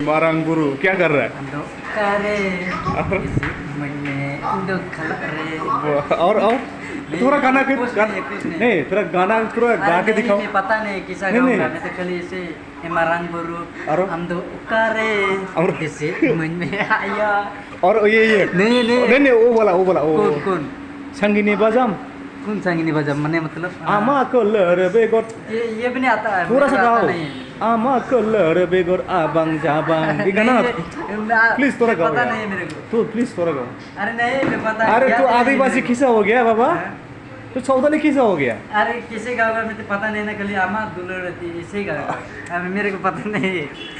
मारंग गुरु क्या कर रहा है? और थोड़ा गाना नहीं, थोड़ा गाना पूरा गा के दिखाओ। पता नहीं किसा गाऊंगा, मैं तो खाली ऐसे मारंग गुरु हम तो करे और ऐसे मन में आया। और ये नहीं वो बोला कौन संगीनी बजाम, कौन संगीनी बजाम मने मतलब आमा कलर बेगर, ये भी नहीं आता है, थोड़ा सा गाओ। आमा कलर बेगर आबांग जाबांग, ये गाना प्लीज थोड़ा गाओ। पता नहीं मेरे को, तू प्लीज थोड़ा गाओ। अरे नहीं मैं पता। अरे तू आदिवासी खिसा हो गया बाबा, तो चौधरी खिसा हो गया। अरे किसे गाऊंगा मैं तो पता नहीं ना, खाली आमा दुलर रहती ऐसे ही गाऊंगा। अरे मेरे को पता नहीं,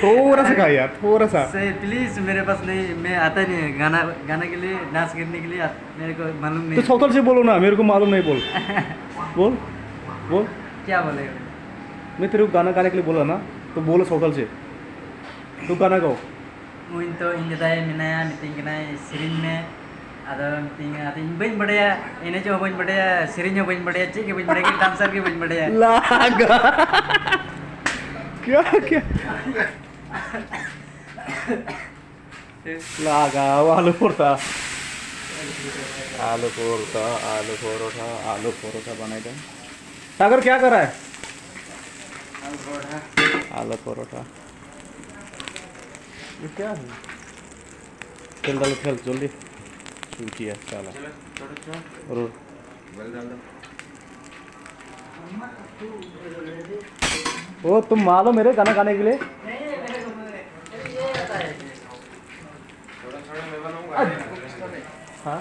थोड़ा सा गा यार, थोड़ा सा प्लीज। मेरे पास नहीं, मैं आता नहीं है गाना के लिए, डांस करने के लिए मेरे को मालूम नहीं। तो चौधरी से बोलो ना, मेरे को मालूम नहीं। बोल बोल बोल क्या बोलेगा? मैं तेरे को गाना गाने के लिए बोला ना, तो बोलो चौधरी से, तू गाना गाओ। मुइन तो इंजदाय मिनाया मीटिंग ना सिरिन में ada मीटिंग ada बन बढ़िया, इन्हें जो बन बढ़िया, सिरिन जो बन बढ़िया, चिक बन बढ़िया, डांसर के बन बढ़िया लागा क्या लागा आलू परोठा बनाए थे। सागर क्या कर रहा है? आलू परोठा ये क्या है? चल डालो, चल जल्दी छुट्टी है, चलो और ओ तुम मालो मेरे गाना गाने के लिए। हाँ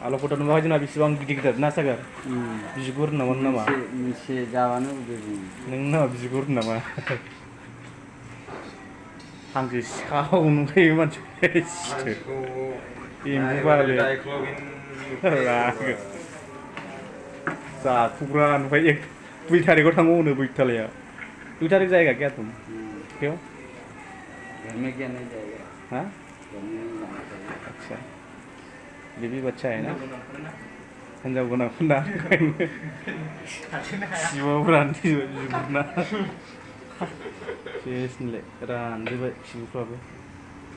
आलू परोठा नुबा जोंना बेसेबां गिदिर गिदिर ना सागर? बिगुर नामा नामा मिसे जावानो नोंना बिगुर नामा? हांसो सिखाव नुयो मानसिफोरा एम्बु बाले जाखुब्रा नुबाय। 2 तारीख को थांगो होनो बैथालाया। 2 तारीख जाएगा क्या तुम? क्यों? घर में क्या नहीं जाएगा? हाँ अच्छा, बीबी बच्चा है ना? हिंजाव गोनां फोरना सिबुफ्रा बिगुरना सेसनिलाय रानजोब्बाय सिबुफ्राबो,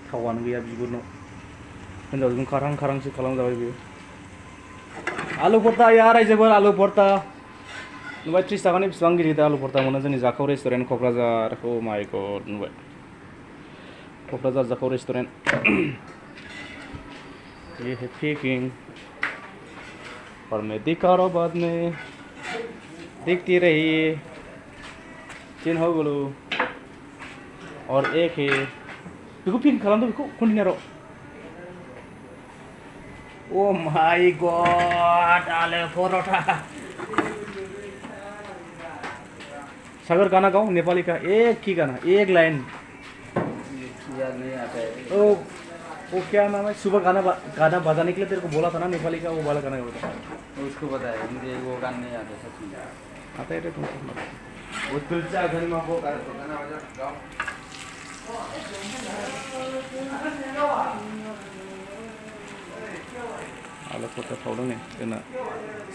थावानो गैया बिगुरनाव। हिंजावजों खारां-खारांसो खालामजाबाय बेयो। आलू परोठा यार रायजोफोर, आलू परोठा नुबाय 30 ताकानि बेसेबां गिदिर आलू परोठा मोनो जोंनि जाखाव रेस्टुरेन्ट क'क्राझार। ओ माय गड नुबाय, क'क्राझार जाखाव रेस्टुरेन्ट। ये है पैकिंग और मैं दिखा रहा हूँ बाद में, देखती रहिए। 3 हो गलो और 1 है बेखौ पैकिंग खालामदो, बेखौ कन्टेनाराव। ओ माय गॉड आलू परोठा। सागर गाना गाओ नेपाली का, एक ही गाना, एक लाइन। यार नहीं आता है। वो क्या नाम है, सुबह गाना बजाने के लिए तेरे को बोला था ना नेपाली का, वो वाला गाना गाओ। उसको पता है, मुझे वो गाना नहीं आता सच में। आता है तुमको? वो तुलचा घर में वो गाना बजा गाओ। आलू परोठा सावदों ने जोंना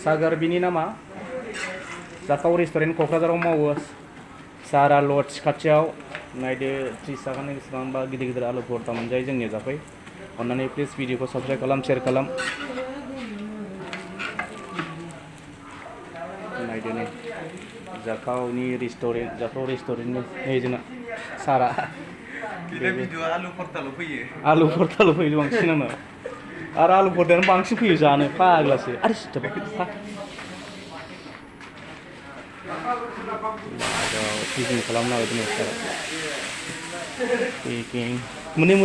सागर, बिनि नामा जाखाव रेस्टुरेन्ट क'क्राझाराव मावो। सारा लड्ज खाथियाव नायदो 30 ताकानि बेसेबांबा गिदिर गिदिर आलु परोठा मोनजायो जोंनिया जाफै। अन्नानै प्लिज भिडिअखौ साबस्क्राइब खालाम, शेयार खालाम। नायदो नै जाखावनि रेस्टुरेन्ट, जाखाव रेस्टुरेन्टनि नै जोंना सारा भिडिअ आलु परोठाल' फैयो, आलु परोठाल' फैयो बांसिनानो, आरो आलु परोठायानो बांसिन फैयो जानो, फाग्लासो। आरो पैकिं खालामना होदों सारा, पैकिं मोननै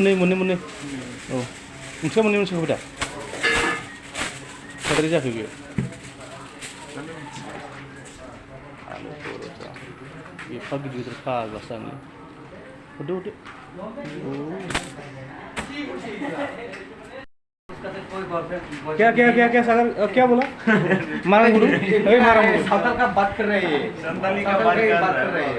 औ ओंख्रिया मोननै होबाय दा साद्राय जाखो बेयो। आलु परोठा एफा गिदिर गिदिर फाग्लासो आंलाय। हरदो क्या सागर क्या बोला? मारंग गुरु, मारंग गुरु। सावताल का बात कर रहे हैं, संताली का बात कर रहे हैं।